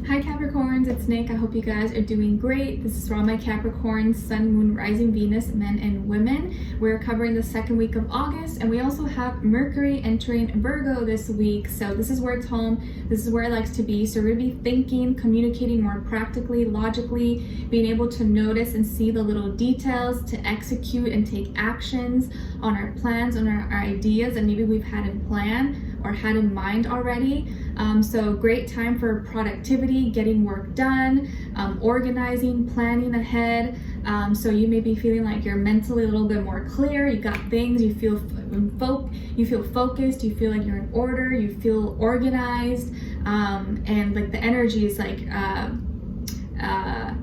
Hi Capricorns, it's Nick. I hope you guys are doing great. This is for all my Capricorn, Sun, Moon, Rising, Venus, men and women. We're covering the second week of August, and we also have Mercury entering Virgo this week. So this is where it's home. This is where it likes to be. So we're going to be thinking, communicating more practically, logically, being able to notice and see the little details, to execute and take actions on our plans, on our ideas that maybe we've had in plan or had in mind already. So great time for productivity, getting work done, organizing, planning ahead. So you may be feeling like you're mentally a little bit more clear. You got things, you feel focused, you feel like you're in order, you feel organized, and like the energy is like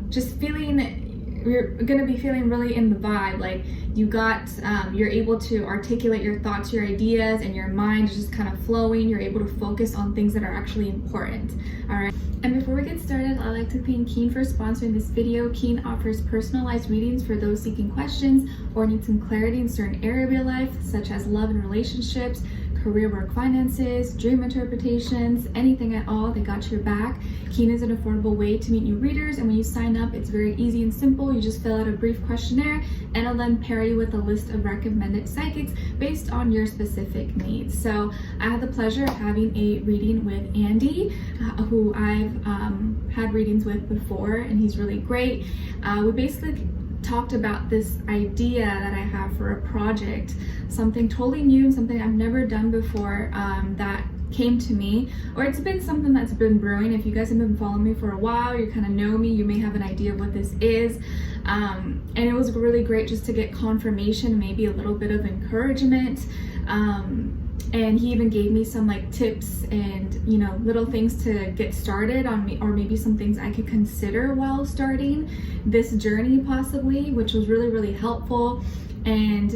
just feeling, you're gonna be feeling really in the vibe. Like you're able to articulate your thoughts, your ideas, and your mind is just kind of flowing. You're able to focus on things that are actually important. All right. And before we get started, I'd like to thank Keen for sponsoring this video. Keen offers personalized readings for those seeking questions or need some clarity in certain area of your life, such as love and relationships, career, work, finances, dream interpretations, anything at all. They got your back. Keen is an affordable way to meet new readers, and when you sign up, it's very easy and simple. You just fill out a brief questionnaire, and it'll then pair you with a list of recommended psychics based on your specific needs. So I had the pleasure of having a reading with Andy, who I've had readings with before, and he's really great. We basically talked about this idea that I have for a project, something totally new, something I've never done before, that came to me, or it's been something that's been brewing. If you guys have been following me for a while, you kind of know me, you may have an idea of what this is, and it was really great just to get confirmation, maybe a little bit of encouragement, and he even gave me some like tips and, you know, little things to get started on me, or maybe some things I could consider while starting this journey possibly, which was really, really helpful. And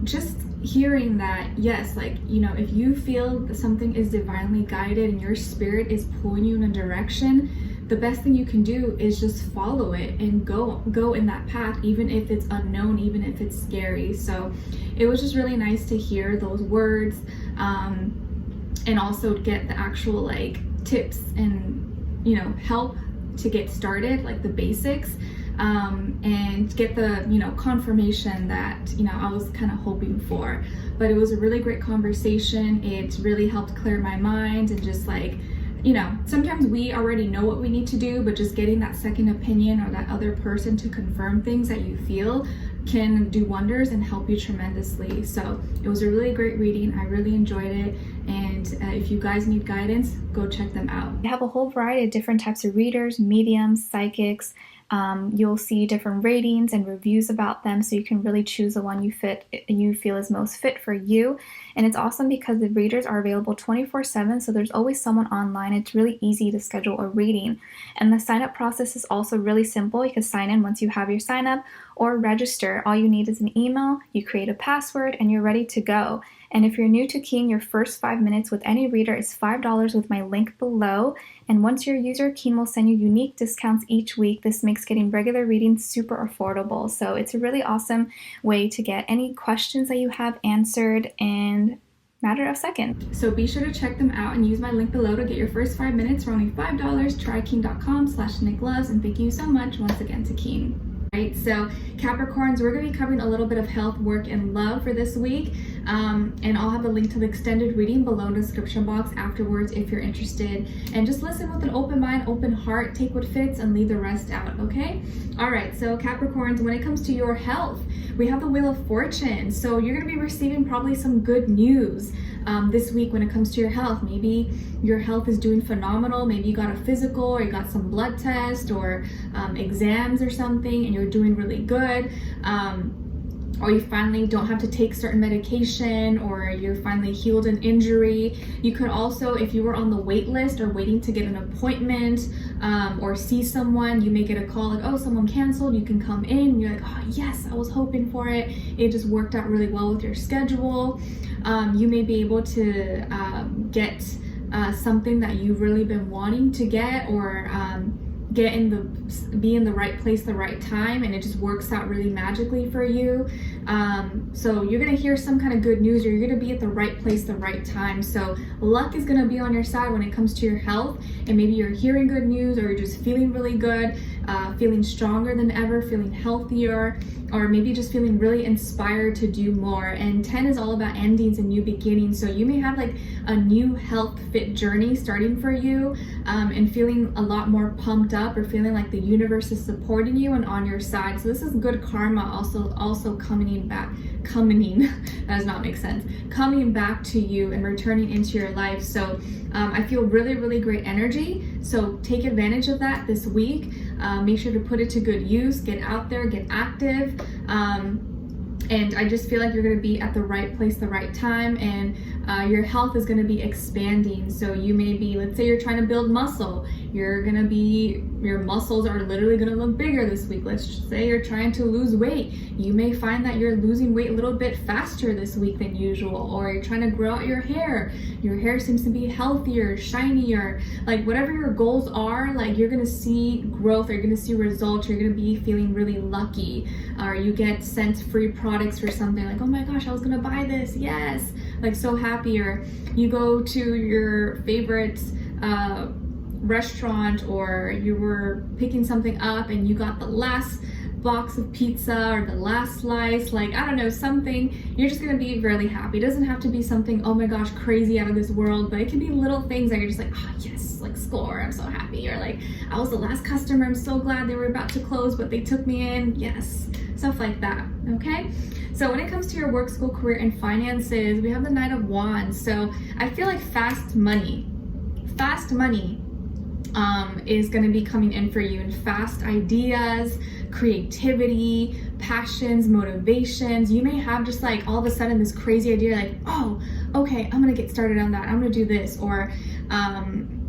just hearing that, yes, like, you know, if you feel that something is divinely guided and your spirit is pulling you in a direction, the best thing you can do is just follow it and go in that path, even if it's unknown, even if it's scary. So it was just really nice to hear those words, and also get the actual like tips and, you know, help to get started, like the basics, and get the, you know, confirmation that, you know, I was kind of hoping for. But it was a really great conversation. It really helped clear my mind, and just like, you know, sometimes we already know what we need to do, but just getting that second opinion or that other person to confirm things that you feel can do wonders and help you tremendously. So it was a really great reading. I really enjoyed it. And if you guys need guidance, go check them out. I have a whole variety of different types of readers, mediums, psychics. You'll see different ratings and reviews about them, so you can really choose the one you feel is most fit for you. And it's awesome because the readers are available 24/7, so there's always someone online. It's really easy to schedule a reading. And the sign-up process is also really simple. You can sign in once you have your sign-up or register. All you need is an email, you create a password, and you're ready to go. And if you're new to Keen, your first 5 minutes with any reader is $5 with my link below. And once you're a user, Keen will send you unique discounts each week. This makes getting regular readings super affordable. So it's a really awesome way to get any questions that you have answered in a matter of seconds. So be sure to check them out and use my link below to get your first 5 minutes for only $5. Try keen.com/Nicloves, and thank you so much once again to Keen. Right, so Capricorns, we're going to be covering a little bit of health, work, and love for this week, and I'll have a link to the extended reading below in the description box afterwards if you're interested. And just listen with an open mind, open heart, take what fits and leave the rest out, okay? All right, so Capricorns, when it comes to your health, we have the Wheel of Fortune. So you're going to be receiving probably some good news this week when it comes to your health. Maybe your health is doing phenomenal. Maybe you got a physical, or you got some blood test or exams or something, and you're doing really good. Or you finally don't have to take certain medication, or you're finally healed an injury. You could also, if you were on the wait list or waiting to get an appointment, or see someone, you may get a call like, oh, someone canceled, you can come in, and you're like, oh yes, I was hoping for it. It just worked out really well with your schedule. You may be able to get something that you've really been wanting to get, or be in the right place the right time, and it just works out really magically for you. So you're gonna hear some kind of good news, or you're gonna be at the right place the right time. So luck is gonna be on your side when it comes to your health, and maybe you're hearing good news, or you're just feeling really good, feeling stronger than ever, feeling healthier, or maybe just feeling really inspired to do more. And 10 is all about endings and new beginnings. So you may have like a new health fit journey starting for you, and feeling a lot more pumped up, or feeling like the universe is supporting you and on your side. So this is good karma also coming back, that does not make sense, coming back to you and returning into your life. So I feel really, really great energy. So take advantage of that this week. Make sure to put it to good use, get out there, get active. And I just feel like you're going to be at the right place, the right time, and your health is going to be expanding. So you may be, let's say you're trying to build muscle, your muscles are literally going to look bigger this week. Let's just say you're trying to lose weight. You may find that you're losing weight a little bit faster this week than usual, or you're trying to grow out your hair. Your hair seems to be healthier, shinier, like whatever your goals are, like you're going to see growth, or you're going to see results, you're going to be feeling really lucky, or you get sent free products for something, like, oh my gosh, I was going to buy this, yes, like so happy. Or you go to your favorite restaurant, or you were picking something up and you got the last box of pizza or the last slice, like I don't know, something, you're just gonna be really happy. It doesn't have to be something, oh my gosh, crazy out of this world, but it can be little things that you're just like, oh yes, like score, I'm so happy. Or like, I was the last customer, I'm so glad they were about to close, but they took me in, yes, stuff like that. Okay, so when it comes to your work, school, career, and finances, we have the Knight of Wands. So I feel like fast money is going to be coming in for you, and fast ideas, creativity, passions, motivations. You may have just like all of a sudden this crazy idea, like, oh, okay, I'm going to get started on that, I'm going to do this. Or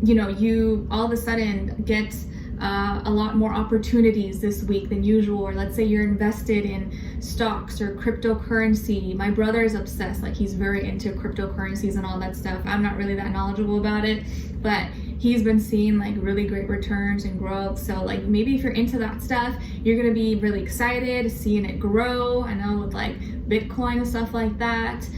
you all of a sudden get a lot more opportunities this week than usual. Or let's say you're invested in stocks or cryptocurrency. My brother is obsessed, like he's very into cryptocurrencies and all that stuff. I'm not really that knowledgeable about it, but he's been seeing like really great returns and growth. So like maybe if you're into that stuff, you're gonna be really excited seeing it grow. I know with like Bitcoin and stuff like that.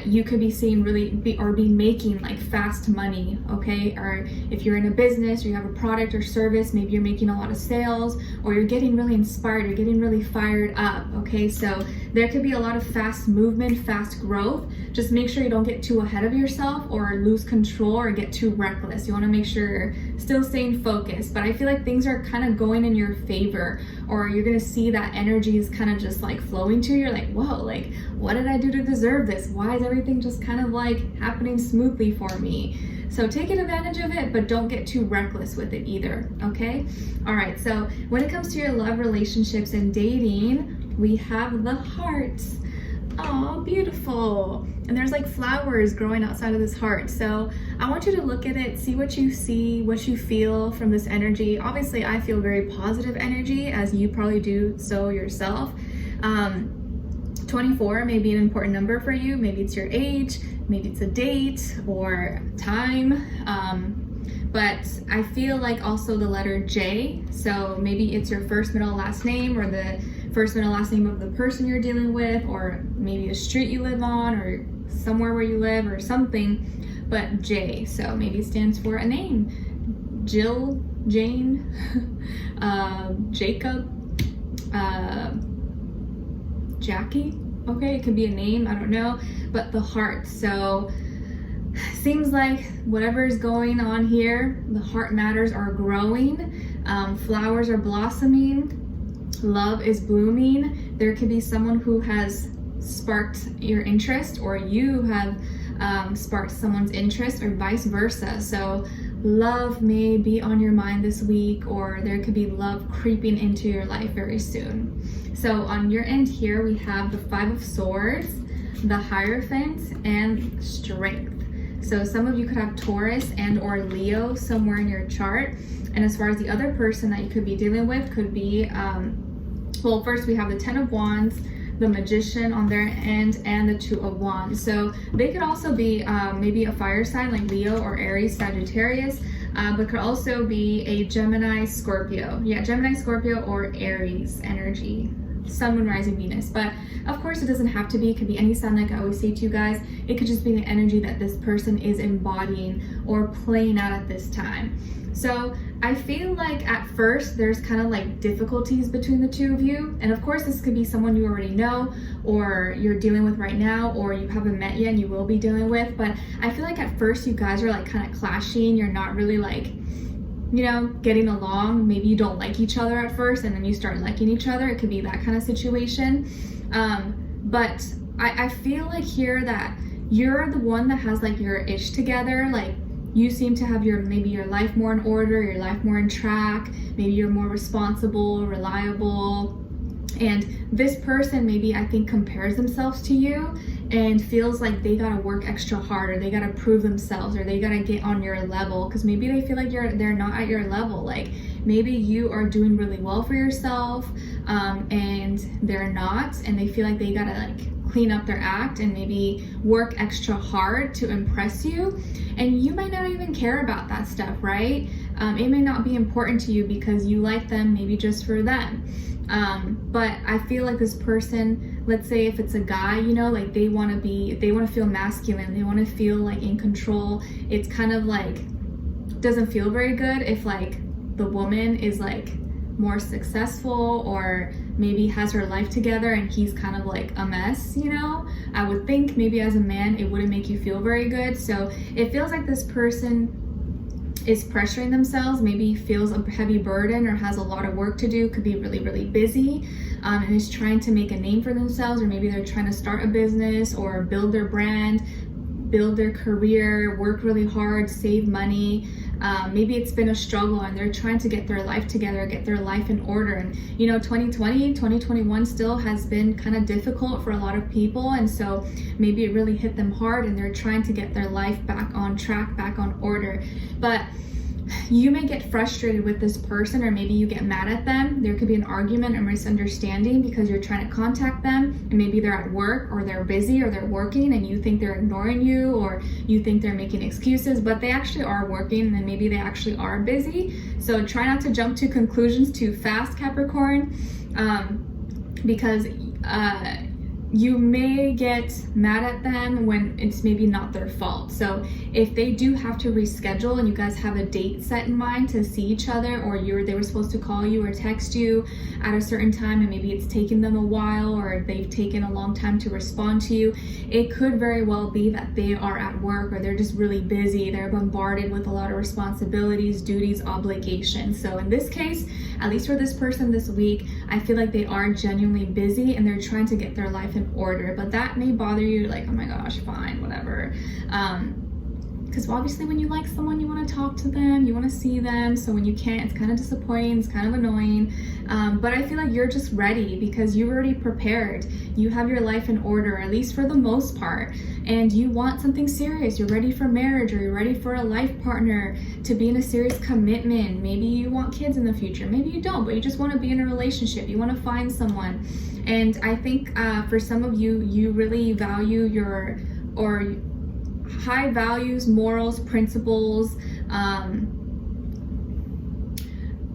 You could be seeing be making like fast money, okay? Or if you're in a business, or you have a product or service, maybe you're making a lot of sales, or you're getting really inspired, you're getting really fired up, okay? So there could be a lot of fast movement, fast growth. Just make sure you don't get too ahead of yourself or lose control or get too reckless. You wanna make sure you're still staying focused. But I feel like things are kind of going in your favor, or you're gonna see that energy is kind of just like flowing to you. You're like, whoa, like what did I do to deserve this? Why is everything just kind of like happening smoothly for me? So take advantage of it, but don't get too reckless with it either, okay? All right, so when it comes to your love, relationships, and dating, we have the heart. Oh, beautiful. And there's like flowers growing outside of this heart. So I want you to look at it, see what you see, what you feel from this energy. Obviously, I feel very positive energy, as you probably do so yourself. 24 may be an important number for you. Maybe it's your age, maybe it's a date or time. But I feel like also the letter J. So maybe it's your first, middle, last name, or the first, middle, last name of the person you're dealing with, or maybe a street you live on, or somewhere where you live, or something. But J, so maybe it stands for a name. Jill, Jane, Jacob, Jackie. Okay, it could be a name, I don't know, but the heart. So seems like whatever is going on here, the heart matters are growing, flowers are blossoming, love is blooming. There could be someone who has sparked your interest, or you have sparked someone's interest, or vice versa. So love may be on your mind this week, or there could be love creeping into your life very soon. So on your end here, we have the 5 of Swords, the Hierophant, and Strength. So some of you could have Taurus and or Leo somewhere in your chart. And as far as the other person that you could be dealing with could be, well, first we have the 10 of Wands, the Magician on their end, and the 2 of Wands. So they could also be maybe a fire sign like Leo or Aries, Sagittarius. but could also be a Gemini, Scorpio. Yeah, Gemini, Scorpio, or Aries energy. Sun, Moon, Rising, Venus. But of course it doesn't have to be. It could be any sign, like I always say to you guys. It could just be the energy that this person is embodying or playing out at this time. So I feel like at first there's kind of like difficulties between the two of you. And of course this could be someone you already know, or you're dealing with right now, or you haven't met yet and you will be dealing with. But I feel like at first you guys are like kind of clashing. You're not really like, you know, getting along. Maybe you don't like each other at first and then you start liking each other. It could be that kind of situation. But I feel like here that you're the one that has like your ish together. Like you seem to have maybe your life more in order, your life more in track. Maybe you're more responsible, reliable. And this person maybe, I think, compares themselves to you and feels like they gotta work extra hard, or they gotta prove themselves, or they gotta get on your level, because maybe they feel like they're not at your level. Like maybe you are doing really well for yourself, and they're not, and they feel like they gotta like clean up their act and maybe work extra hard to impress you. And you might not even care about that stuff, right? It may not be important to you because you like them maybe just for them. But I feel like this person, let's say if it's a guy, you know, like they want to feel masculine, they want to feel like in control. It's kind of like, doesn't feel very good if like the woman is like more successful, or maybe has her life together and he's kind of like a mess, you know. I would think maybe as a man it wouldn't make you feel very good. So it feels like this person is pressuring themselves, maybe feels a heavy burden or has a lot of work to do, could be really, really busy, and is trying to make a name for themselves, or maybe they're trying to start a business or build their brand, build their career, work really hard, save money. Maybe it's been a struggle and they're trying to get their life together, get their life in order. And you know, 2021 still has been kind of difficult for a lot of people, and so maybe it really hit them hard and they're trying to get their life back on track, back on order. But you may get frustrated with this person, or maybe you get mad at them. There could be an argument or misunderstanding because you're trying to contact them and maybe they're at work, or they're busy, or they're working, and you think they're ignoring you, or you think they're making excuses, but they actually are working, and then maybe they actually are busy. So try not to jump to conclusions too fast, Capricorn, because you may get mad at them when it's maybe not their fault. So if they do have to reschedule and you guys have a date set in mind to see each other, or they were supposed to call you or text you at a certain time and maybe it's taken them a while, or they've taken a long time to respond to you, it could very well be that they are at work, or they're just really busy. They're bombarded with a lot of responsibilities, duties, obligations. So in this case, at least for this person this week, I feel like they are genuinely busy and they're trying to get their life in order. But that may bother you, like, oh my gosh, fine, whatever. Because obviously when you like someone, you want to talk to them, you want to see them. So when you can't, it's kind of disappointing, it's kind of annoying. But I feel like you're just ready because you've already prepared. You have your life in order, at least for the most part. And you want something serious. You're ready for marriage, or you're ready for a life partner, to be in a serious commitment. Maybe you want kids in the future. Maybe you don't, but you just want to be in a relationship. You want to find someone. And I think for some of you, you really value high values, morals, principles,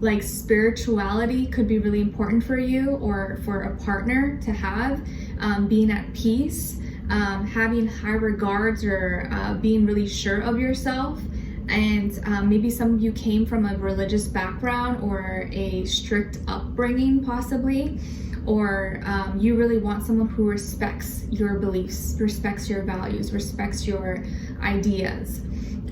like spirituality could be really important for you, or for a partner to have, being at peace, having high regards, or being really sure of yourself. And maybe some of you came from a religious background or a strict upbringing possibly, or you really want someone who respects your beliefs, respects your values, respects your ideas.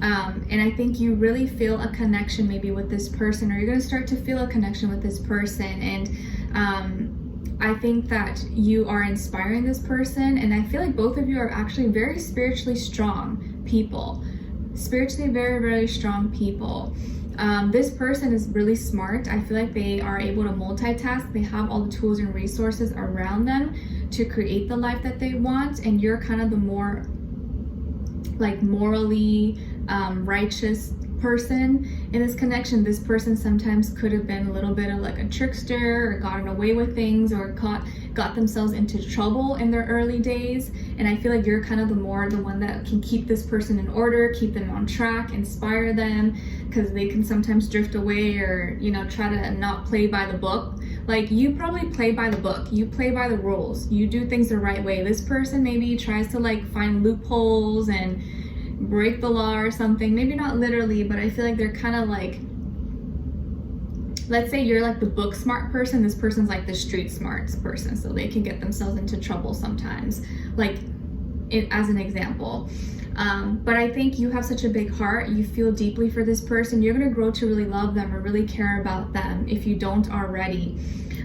And I think you really feel a connection maybe with this person, or you're going to start to feel a connection with this person. And I think that you are inspiring this person, and I feel like both of you are actually very spiritually strong people. Spiritually very, very strong people. This person is really smart. I feel like they are able to multitask. They have all the tools and resources around them to create the life that they want, and you're kind of the more like morally righteous person in this connection. This person sometimes could have been a little bit of like a trickster, or gotten away with things, or got themselves into trouble in their early days. And I feel like you're kind of the one that can keep this person in order, keep them on track, inspire them, because they can sometimes drift away or, you know, try to not play by the book. Like, you probably play by the book, you play by the rules, you do things the right way. This person maybe tries to like find loopholes and break the law or something. Maybe not literally, but I feel like they're kind of like, let's say you're like the book smart person, this person's like the street smart person, so they can get themselves into trouble sometimes, like as an example. But I think you have such a big heart, you feel deeply for this person, you're gonna grow to really love them or really care about them if you don't already.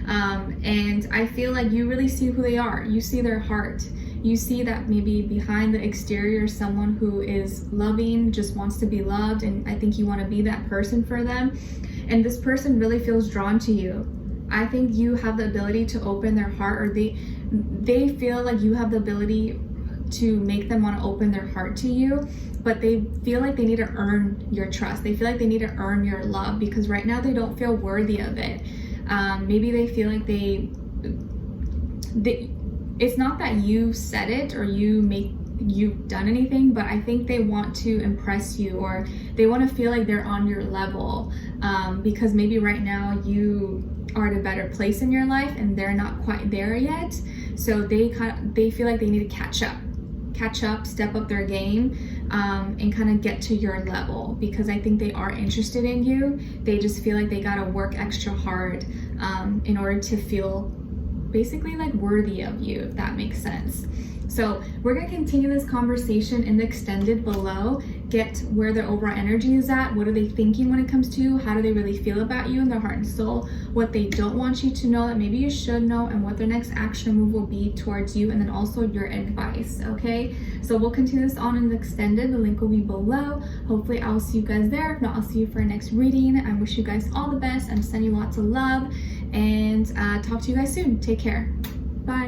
And I feel like you really see who they are, you see their heart, you see that maybe behind the exterior someone who is loving, just wants to be loved, and I think you want to be that person for them. And this person really feels drawn to you. I think you have the ability to open their heart, or they feel like you have the ability to make them want to open their heart to you, but they feel like they need to earn your trust. They feel like they need to earn your love because right now they don't feel worthy of it. Maybe they feel like they it's not that you said it or you've done anything, but I think they want to impress you, or they want to feel like they're on your level, because maybe right now you are at a better place in your life and they're not quite there yet. So they feel like they need to catch up, step up their game, and kind of get to your level, because I think they are interested in you. They just feel like they gotta work extra hard in order to feel basically like worthy of you, if that makes sense. So we're going to continue this conversation in the extended below, get where their overall energy is at, what are they thinking when it comes to you, how do they really feel about you in their heart and soul, what they don't want you to know that maybe you should know, and what their next action move will be towards you, and then also your advice, okay? So we'll continue this on in the extended, the link will be below. Hopefully I'll see you guys there. If not, I'll see you for our next reading. I wish you guys all the best and send you lots of love, and talk to you guys soon. Take care. Bye.